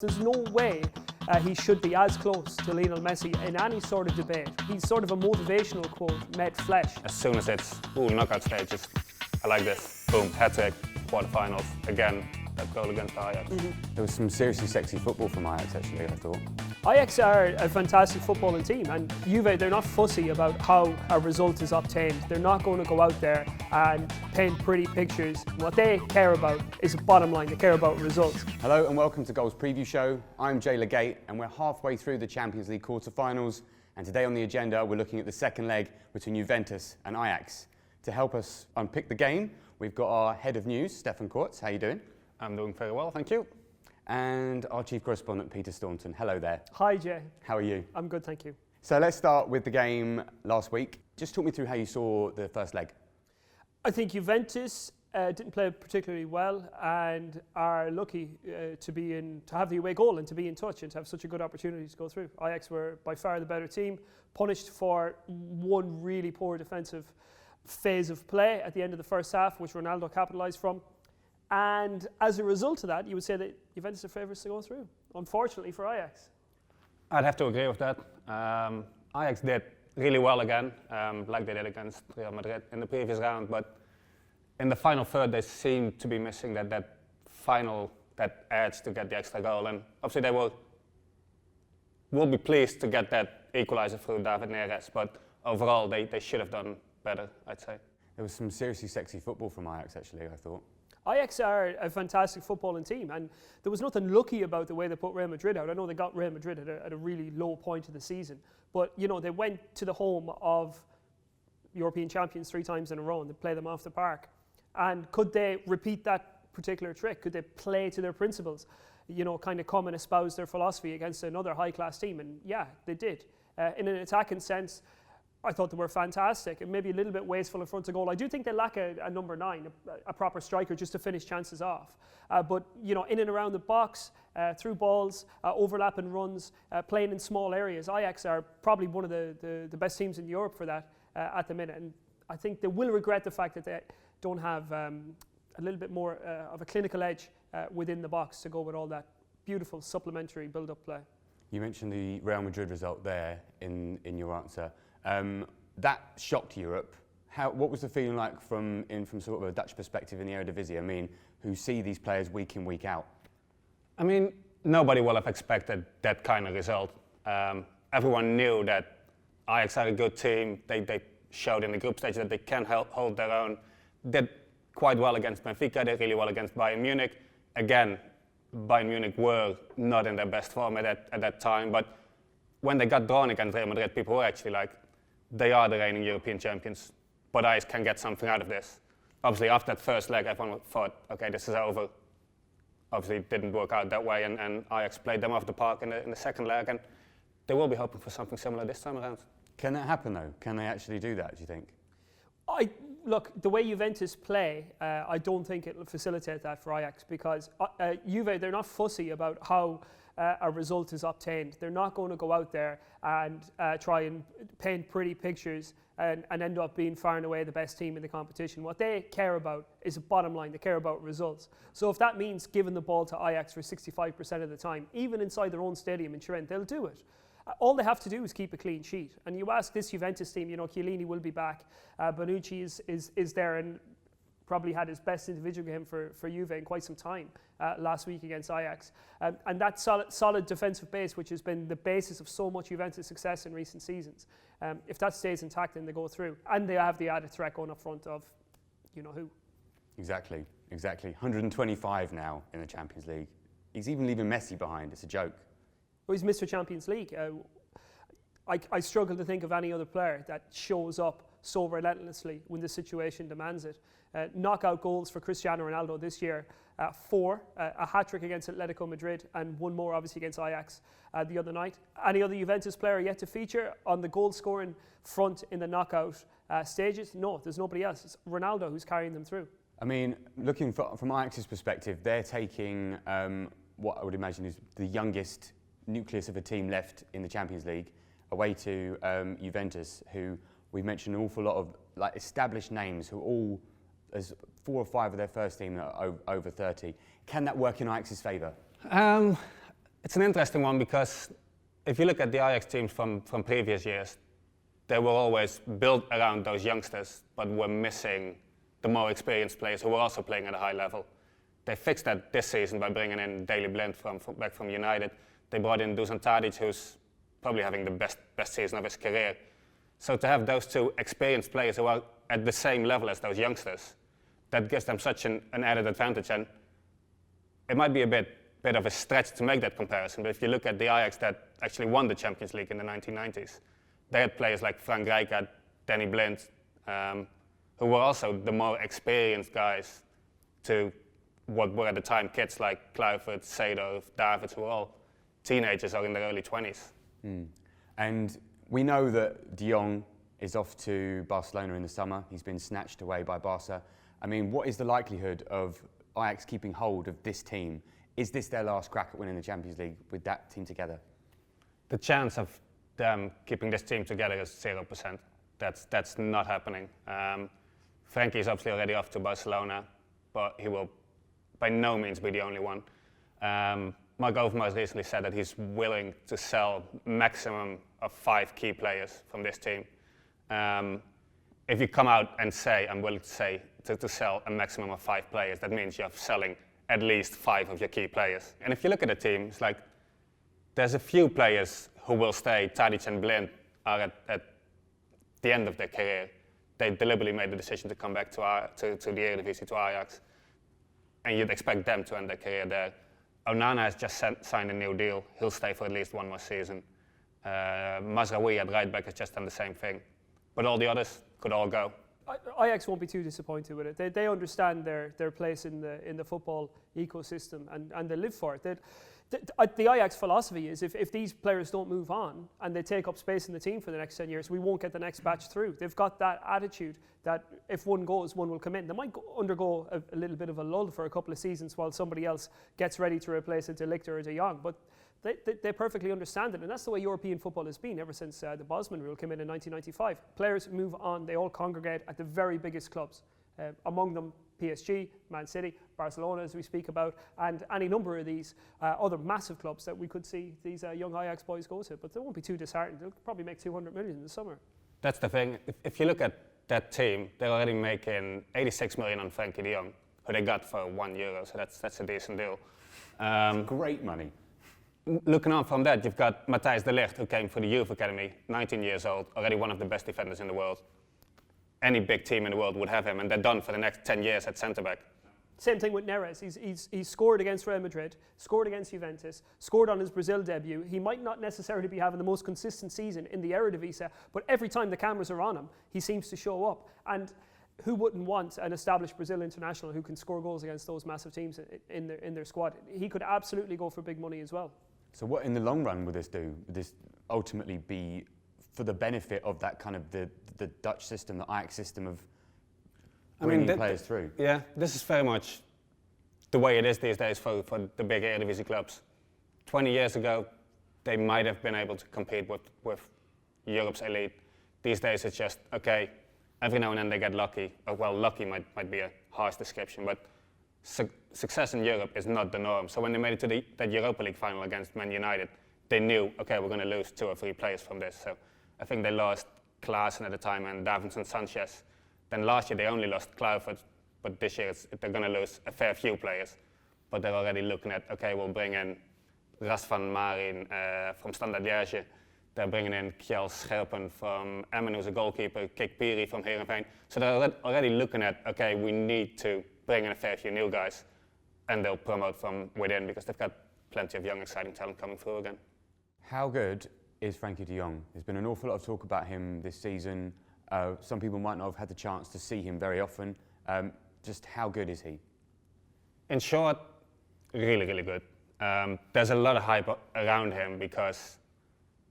There's no way he should be as close to Lionel Messi in any sort of debate. He's sort of a motivational quote, met flesh. As soon as it's knockout stages, I like this. Boom, hat-trick, quarterfinals, again, that goal against Ajax. There was some seriously sexy football from Ajax, actually, I thought. Ajax are a fantastic footballing team, and Juve, they're not fussy about how a result is obtained. They're not going to go out there and paint pretty pictures. What they care about is the bottom line. They care about results. Hello and welcome to Goals Preview Show. I'm Jay Legate and we're halfway through the Champions League quarter-finals, and today on the agenda we're looking at the second leg between Juventus and Ajax. To help us unpick the game, we've got our head of news, Stefan Coerts. How are you doing? I'm doing very well, thank you. And our chief correspondent, Peter Staunton. Hello there. Hi, Jay. How are you? I'm good, thank you. So let's start with the game last week. Just talk me through how you saw the first leg. I think Juventus didn't play particularly well and are lucky to have the away goal and to be in touch and to have such a good opportunity to go through. Ajax were by far the better team, punished for one really poor defensive phase of play at the end of the first half, which Ronaldo capitalised from. And as a result of that, you would say that Juventus are favourites to go through, unfortunately for Ajax. I'd have to agree with that. Ajax did really well again, like they did against Real Madrid in the previous round, but in the final third they seemed to be missing that edge to get the extra goal, and obviously they will be pleased to get that equaliser through David Neres, but overall they should have done better, I'd say. There was some seriously sexy football from Ajax, actually, I thought. Ajax are a fantastic footballing team, and there was nothing lucky about the way they put Real Madrid out. I know they got Real Madrid at a really low point of the season, but you know, they went to the home of European champions 3 times in a row and they play them off the park. And could they repeat that particular trick? Could they play to their principles? You know, kind of come and espouse their philosophy against another high-class team? And yeah, they did. In an attacking sense, I thought they were fantastic and maybe a little bit wasteful in front of goal. I do think they lack a number 9, a proper striker just to finish chances off. But you know, in and around the box, through balls, overlapping runs, playing in small areas, Ajax are probably one of the best teams in Europe for that at the minute. And I think they will regret the fact that they don't have a little bit more of a clinical edge within the box to go with all that beautiful supplementary build-up play. You mentioned the Real Madrid result there in your answer. That shocked Europe. What was the feeling like from sort of a Dutch perspective in the Eredivisie? I mean, who see these players week in, week out? I mean, nobody will have expected that kind of result. Everyone knew that Ajax are a good team. They showed in the group stage that they can hold their own. Did quite well against Benfica, did really well against Bayern Munich. Again, Bayern Munich were not in their best form at that time, but when they got drawn against Real Madrid, people were actually like, they are the reigning European champions, but Ajax can get something out of this. Obviously, after that first leg, everyone thought, okay, this is over. Obviously, it didn't work out that way, and Ajax played them off the park in the second leg, and they will be hoping for something similar this time around. Can that happen, though? Can they actually do that, do you think? Look, the way Juventus play, I don't think it will facilitate that for Ajax, because Juve, they're not fussy about how a result is obtained. They're not going to go out there and try and paint pretty pictures and end up being far and away the best team in the competition. What they care about is the bottom line. They care about results. So if that means giving the ball to Ajax for 65% of the time, even inside their own stadium in Turin, they'll do it. All they have to do is keep a clean sheet. And you ask this Juventus team, you know, Chiellini will be back. Bonucci is there and probably had his best individual game for Juve in quite some time last week against Ajax. And that solid defensive base, which has been the basis of so much Juventus success in recent seasons, if that stays intact, then they go through. And they have the added threat going up front of, you know who. Exactly. 125 now in the Champions League. He's even leaving Messi behind. It's a joke. Well, he's Mr. Champions League. I struggle to think of any other player that shows up so relentlessly when the situation demands it. Knockout goals for Cristiano Ronaldo this year, 4, a hat-trick against Atletico Madrid and 1 more obviously against Ajax the other night. Any other Juventus player yet to feature on the goal-scoring front in the knockout stages? No, there's nobody else. It's Ronaldo who's carrying them through. I mean, looking from Ajax's perspective, they're taking what I would imagine is the youngest nucleus of a team left in the Champions League away to Juventus, who we've mentioned an awful lot of like established names who all, as 4 or 5 of their first team are over 30. Can that work in Ajax's favour? It's an interesting one because if you look at the Ajax teams from previous years, they were always built around those youngsters, but were missing the more experienced players who were also playing at a high level. They fixed that this season by bringing in Daley Blind back from United. They brought in Dusan Tadic, who's probably having the best season of his career. So to have those two experienced players who are at the same level as those youngsters, that gives them such an added advantage. And it might be a bit of a stretch to make that comparison, but if you look at the Ajax that actually won the Champions League in the 1990s, they had players like Frank Rijkaard, Danny Blind, who were also the more experienced guys to what were at the time kids like Kluivert, Seedorf, Davids, who were all teenagers or in their early 20s. And we know that De Jong is off to Barcelona in the summer. He's been snatched away by Barca. I mean, what is the likelihood of Ajax keeping hold of this team? Is this their last crack at winning the Champions League with that team together? The chance of them keeping this team together is 0%. That's not happening. Frankie is obviously already off to Barcelona, but he will by no means be the only one. Mark Overmars recently said that he's willing to sell maximum of 5 key players from this team. If you come out and say, I'm willing to sell a maximum of 5 players, that means you're selling at least 5 of your key players. And if you look at the team, it's like there's a few players who will stay. Tadic and Blind are at the end of their career. They deliberately made the decision to come back to the Eredivisie, to Ajax. And you'd expect them to end their career there. Onana has just signed a new deal. He'll stay for at least 1 more season. Mazraoui at right back has just done the same thing. But all the others could all go. Ajax won't be too disappointed with it. They understand their place in the football ecosystem and they live for it. The Ajax philosophy is if these players don't move on and they take up space in the team for the next 10 years, we won't get the next batch through. They've got that attitude that if one goes, one will come in. They might undergo a little bit of a lull for a couple of seasons while somebody else gets ready to replace a De Ligt or a De Jong, but they perfectly understand it, and that's the way European football has been ever since the Bosman rule came in 1995. Players move on, they all congregate at the very biggest clubs, among them PSG, Man City, Barcelona as we speak about, and any number of these other massive clubs that we could see these young Ajax boys go to, but they won't be too disheartened. They'll probably make 200 million in the summer. That's the thing. If you look at that team, they're already making 86 million on Frankie de Jong, who they got for €1, so that's a decent deal. Great money. Looking on from that, you've got Matthijs de Ligt, who came from the youth academy, 19 years old, already one of the best defenders in the world. Any big team in the world would have him, and they're done for the next 10 years at centre-back. Same thing with Neres. He's scored against Real Madrid, scored against Juventus, scored on his Brazil debut. He might not necessarily be having the most consistent season in the Eredivisie, but every time the cameras are on him, he seems to show up. And who wouldn't want an established Brazil international who can score goals against those massive teams in their squad? He could absolutely go for big money as well. So what in the long run would this do? Would this ultimately be for the benefit of that kind of the Dutch system, the Ajax system of bringing players through? Yeah, this is very much the way it is these days for the big Eredivisie clubs. 20 years ago, they might have been able to compete with Europe's elite. These days it's just, okay, every now and then they get lucky. Well, lucky might be a harsh description, but success in Europe is not the norm. So when they made it to that Europa League final against Man United, they knew, okay, we're going to lose 2 or 3 players from this. So I think they lost Klaassen at the time and Davinson Sanchez. Then last year they only lost Kluivert, but this year they're going to lose a fair few players. But they're already looking at, okay, we'll bring in Ras van Marin from Standard Liège. They're bringing in Kjell Scherpen from Emmen, who's a goalkeeper, Kik Piri from Heerenveen. So they're already looking at, okay, we need to bring in a fair few new guys, and they'll promote from within because they've got plenty of young, exciting talent coming through again. How good is Frankie de Jong? There's been an awful lot of talk about him this season. Some people might not have had the chance to see him very often. Just how good is he? In short, really, really good. There's a lot of hype around him because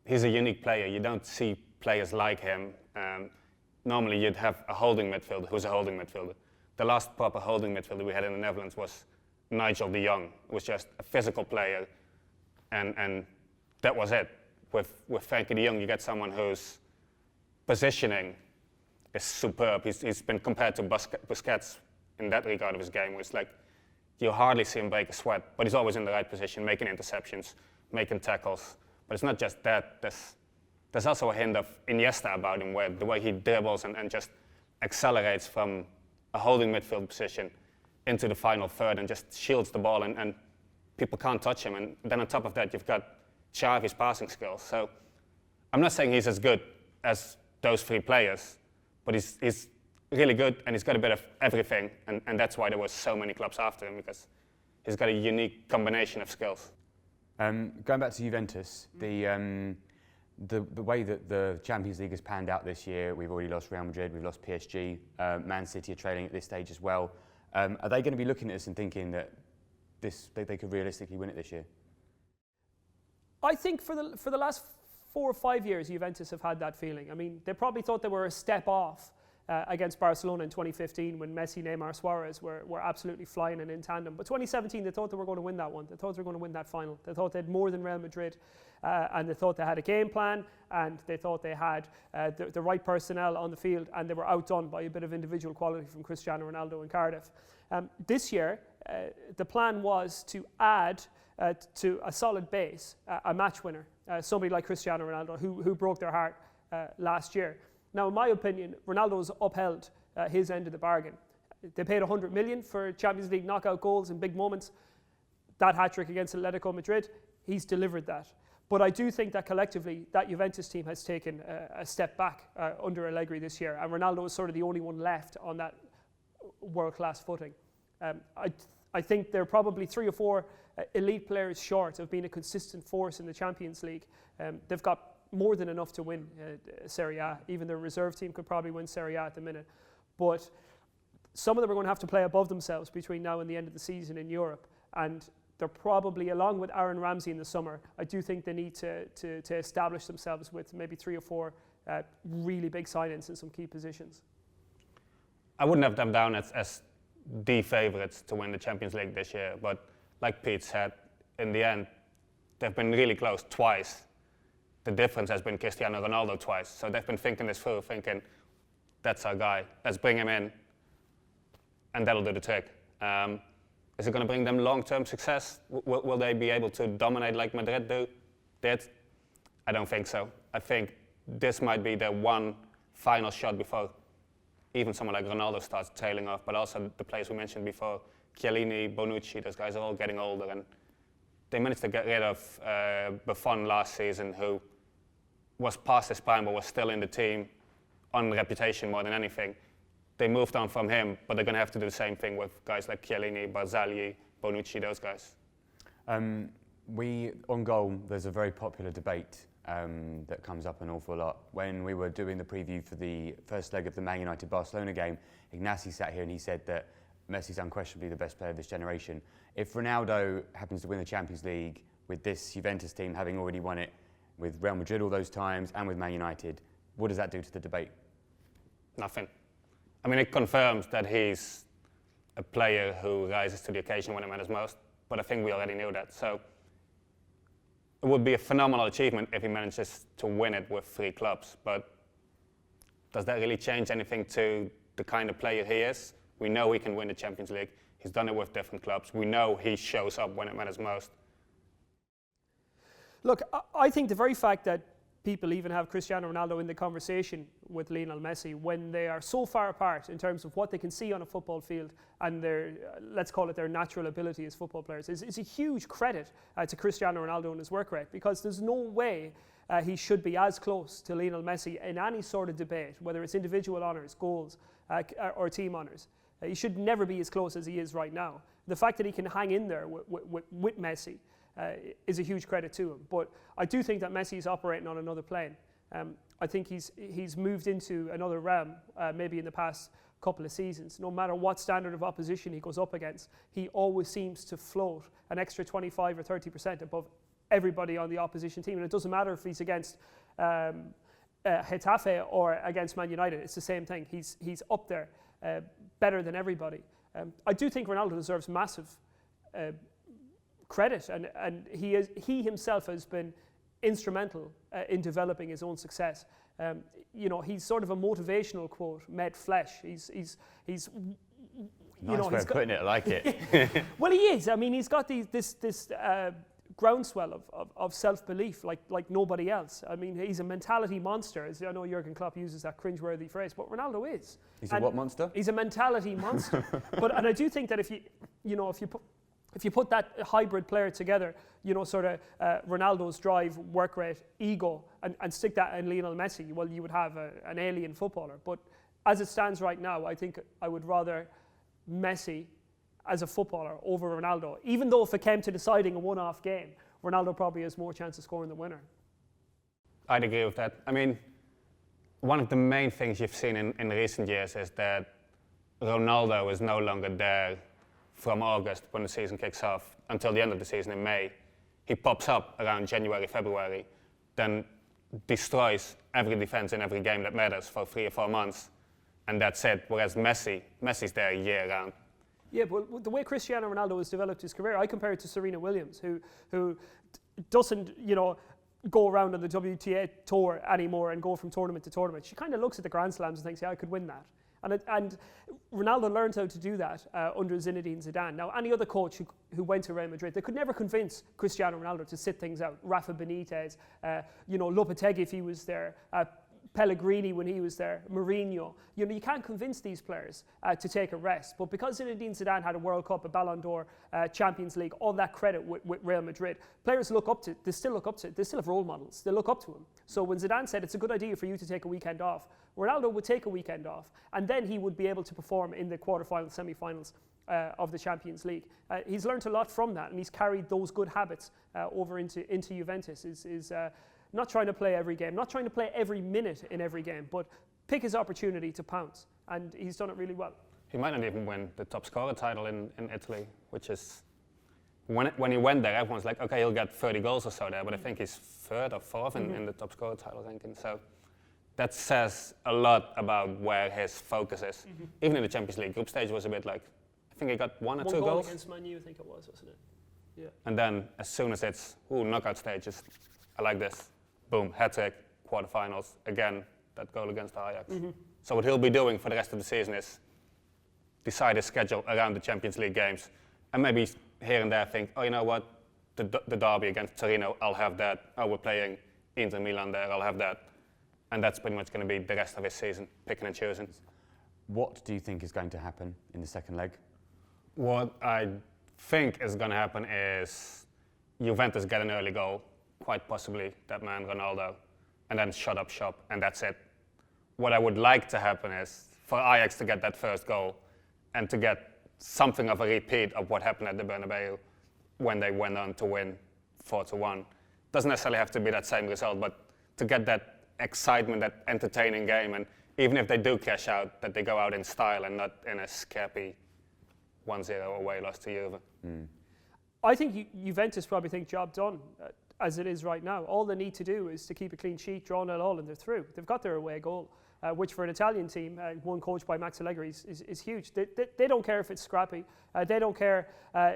he's a unique player. You don't see players like him. Normally you'd have a holding midfielder who's a holding midfielder. The last proper holding midfielder we had in the Netherlands was Nigel de Jong, who was just a physical player, and that was it. With Frankie de Jong, you get someone whose positioning is superb. He's been compared to Busquets in that regard of his game, where it's like you hardly see him break a sweat, but he's always in the right position, making interceptions, making tackles. But it's not just that. There's also a hint of Iniesta about him, where the way he dribbles and just accelerates from a holding midfield position into the final third and just shields the ball, and people can't touch him. And then on top of that, you've got Xavi's passing skills. So I'm not saying he's as good as those three players, but he's really good, and he's got a bit of everything, and that's why there were so many clubs after him, because he's got a unique combination of skills. Going back to Juventus, the way that the Champions League has panned out this year, we've already lost Real Madrid, we've lost PSG, Man City are trailing at this stage as well. Are they going to be looking at this and thinking that they could realistically win it this year? I think for the last 4 or 5 years, Juventus have had that feeling. I mean, they probably thought they were a step off against Barcelona in 2015 when Messi, Neymar, Suarez were absolutely flying and in tandem. But 2017, they thought they were going to win that one. They thought they were going to win that final. They thought they had more than Real Madrid, and they thought they had a game plan, and they thought they had the right personnel on the field, and they were outdone by a bit of individual quality from Cristiano Ronaldo in Cardiff. This year, the plan was to add to a solid base a match winner, somebody like Cristiano Ronaldo, who broke their heart last year. Now, in my opinion, Ronaldo's upheld his end of the bargain. They paid 100 million for Champions League knockout goals in big moments. That hat-trick against Atletico Madrid, he's delivered that. But I do think that collectively, that Juventus team has taken a step back under Allegri this year, and Ronaldo is sort of the only one left on that world-class footing. I think they're probably 3 or 4 elite players short of being a consistent force in the Champions League. They've got more than enough to win Serie A. Even their reserve team could probably win Serie A at the minute. But some of them are going to have to play above themselves between now and the end of the season in Europe. And they're probably, along with Aaron Ramsey in the summer, I do think they need to establish themselves with maybe 3 or 4 really big signings in some key positions. I wouldn't have them down as the favourites to win the Champions League this year, but like Pete said, in the end, they've been really close twice. The difference has been Cristiano Ronaldo twice. So they've been thinking this through, thinking, that's our guy, let's bring him in, and that'll do the trick. Is it going to bring them long-term success? Will they be able to dominate like Madrid did? I don't think so. I think this might be their one final shot before even someone like Ronaldo starts tailing off, but also the players we mentioned before, Chiellini, Bonucci, those guys are all getting older, and they managed to get rid of Buffon last season, who was past his prime but was still in the team on reputation more than anything. They moved on from him, but they're going to have to do the same thing with guys like Chiellini, Barzagli, Bonucci, those guys. On goal, there's a very popular debate that comes up an awful lot. When we were doing the preview for the first leg of the Man United-Barcelona game, Ignacy sat here and he said that Messi's unquestionably the best player of this generation. If Ronaldo happens to win the Champions League with this Juventus team having already won it with Real Madrid all those times and with Man United, what does that do to the debate? Nothing. I mean, it confirms that he's a player who rises to the occasion when it matters most, but I think we already knew that. So it would be a phenomenal achievement if he manages to win it with 3 clubs, but does that really change anything to the kind of player he is? We know he can win the Champions League. He's done it with different clubs. We know he shows up when it matters most. Look, I think the very fact that people even have Cristiano Ronaldo in the conversation with Lionel Messi when they are so far apart in terms of what they can see on a football field and their, let's call it their natural ability as football players, is a huge credit to Cristiano Ronaldo and his work rate, because there's no way he should be as close to Lionel Messi in any sort of debate, whether it's individual honours, goals, or team honours. He should never be as close as he is right now. The fact that he can hang in there with Messi is a huge credit to him. But I do think that Messi is operating on another plane. I think he's moved into another realm, maybe in the past couple of seasons. No matter what standard of opposition he goes up against, he always seems to float an extra 25 or 30% above everybody on the opposition team. And it doesn't matter if he's against Getafe or against Man United. It's the same thing. He's up there, better than everybody. I do think Ronaldo deserves massive credit, and he himself has been instrumental in developing his own success. He's sort of a motivational quote met flesh. He's nice way of putting it, I like it. Well, he is. I mean, he's got this groundswell of self-belief like nobody else. I mean, he's a mentality monster. As I know Jurgen Klopp uses that cringeworthy phrase, but Ronaldo is. He's a what monster? He's a mentality monster. And I do think that if you put that hybrid player together, sort of Ronaldo's drive, work rate, ego, and stick that in Lionel Messi, well, you would have an alien footballer. But as it stands right now, I think I would rather Messi as a footballer over Ronaldo. Even though if it came to deciding a one-off game, Ronaldo probably has more chance of scoring the winner. I'd agree with that. I mean, one of the main things you've seen in recent years is that Ronaldo is no longer there from August when the season kicks off until the end of the season in May. He pops up around January, February, then destroys every defense in every game that matters for 3 or 4 months, and that's it. Whereas Messi's there year round. Yeah, but the way Cristiano Ronaldo has developed his career, I compare it to Serena Williams, who doesn't, go around on the WTA tour anymore and go from tournament to tournament. She kind of looks at the Grand Slams and thinks, yeah, I could win that. And Ronaldo learned how to do that under Zinedine Zidane. Now, any other coach who went to Real Madrid, they could never convince Cristiano Ronaldo to sit things out. Rafa Benitez, Lopetegui if he was there, Pellegrini when he was there, Mourinho. You can't convince these players to take a rest. But because Zinedine Zidane had a World Cup, a Ballon d'Or, Champions League, all that credit with Real Madrid, players look up to. They still look up to. They still have role models. They look up to him. So when Zidane said it's a good idea for you to take a weekend off, Ronaldo would take a weekend off, and then he would be able to perform in the quarterfinals, semi-finals of the Champions League. He's learned a lot from that, and he's carried those good habits over into Juventus. Is not trying to play every game, not trying to play every minute in every game, but pick his opportunity to pounce, and he's done it really well. He might not even win the top scorer title in Italy, which is, when he went there, everyone's like, okay, he'll get 30 goals or so there, but I think he's 3rd or 4th in the top scorer title ranking. So that says a lot about where his focus is. Even in the Champions League group stage was a bit like, I think he got 1 or 2 goal goals. against Man U, I think it was, wasn't it? Yeah. And then as soon as it's knockout stages, I like this. Boom, hat-trick, quarterfinals, again, that goal against Ajax. So what he'll be doing for the rest of the season is decide his schedule around the Champions League games, and maybe here and there think, oh, you know what, the derby against Torino, I'll have that. Oh, we're playing Inter Milan there, I'll have that. And that's pretty much going to be the rest of his season, picking and choosing. What do you think is going to happen in the second leg? What I think is going to happen is Juventus get an early goal, quite possibly that man Ronaldo, and then shut up shop, and that's it. What I would like to happen is for Ajax to get that first goal and to get something of a repeat of what happened at the Bernabeu when they went on to win 4-1. Doesn't necessarily have to be that same result, but to get that excitement, that entertaining game, and even if they do cash out, that they go out in style and not in a scrappy 1-0 away loss to Juve. I think Juventus probably think job done as it is right now. All they need to do is to keep a clean sheet, draw nil all, and they're through. They've got their away goal, which for an Italian team, one coached by Max Allegri, is huge. They don't care if it's scrappy. They don't care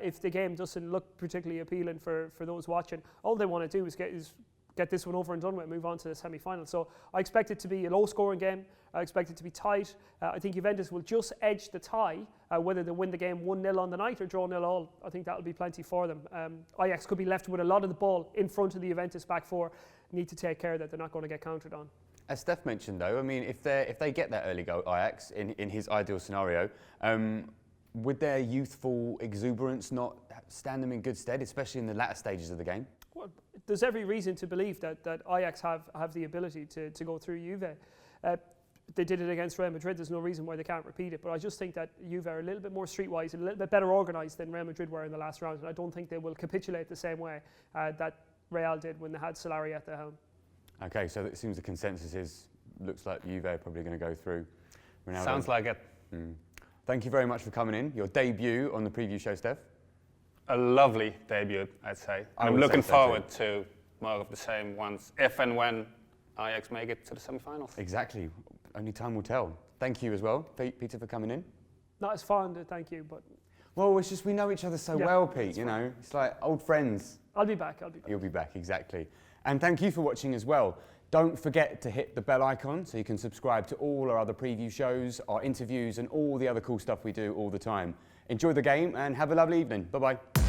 if the game doesn't look particularly appealing for those watching. All they want to do is get this one over and done with and move on to the semi-final. So I expect it to be a low-scoring game. I expect it to be tight. I think Juventus will just edge the tie, whether they win the game 1-0 on the night or draw 0-0. I think that'll be plenty for them. Ajax could be left with a lot of the ball in front of the Juventus back four. Need to take care that they're not going to get countered on. As Steph mentioned, though, I mean, if they get that early goal, Ajax, in his ideal scenario, would their youthful exuberance not stand them in good stead, especially in the latter stages of the game? Well, there's every reason to believe that Ajax have the ability to go through Juve. They did it against Real Madrid. There's no reason why they can't repeat it. But I just think that Juve are a little bit more streetwise and a little bit better organised than Real Madrid were in the last round. And I don't think they will capitulate the same way that Real did when they had Solari at the helm. Okay, so it seems the consensus looks like Juve are probably going to go through. Ronaldo. Sounds like it. Thank you very much for coming in. Your debut on the preview show, Steph. A lovely debut, I'd say. I'm looking forward to more of the same ones, if and when Ajax make it to the semi-finals. Exactly. Only time will tell. Thank you as well, Peter, for coming in. Not as fond, thank you, but... Well, it's just we know each other so well, Pete, you know. It's like old friends. I'll be back. You'll be back, exactly. And thank you for watching as well. Don't forget to hit the bell icon so you can subscribe to all our other preview shows, our interviews, and all the other cool stuff we do all the time. Enjoy the game and have a lovely evening. Bye-bye.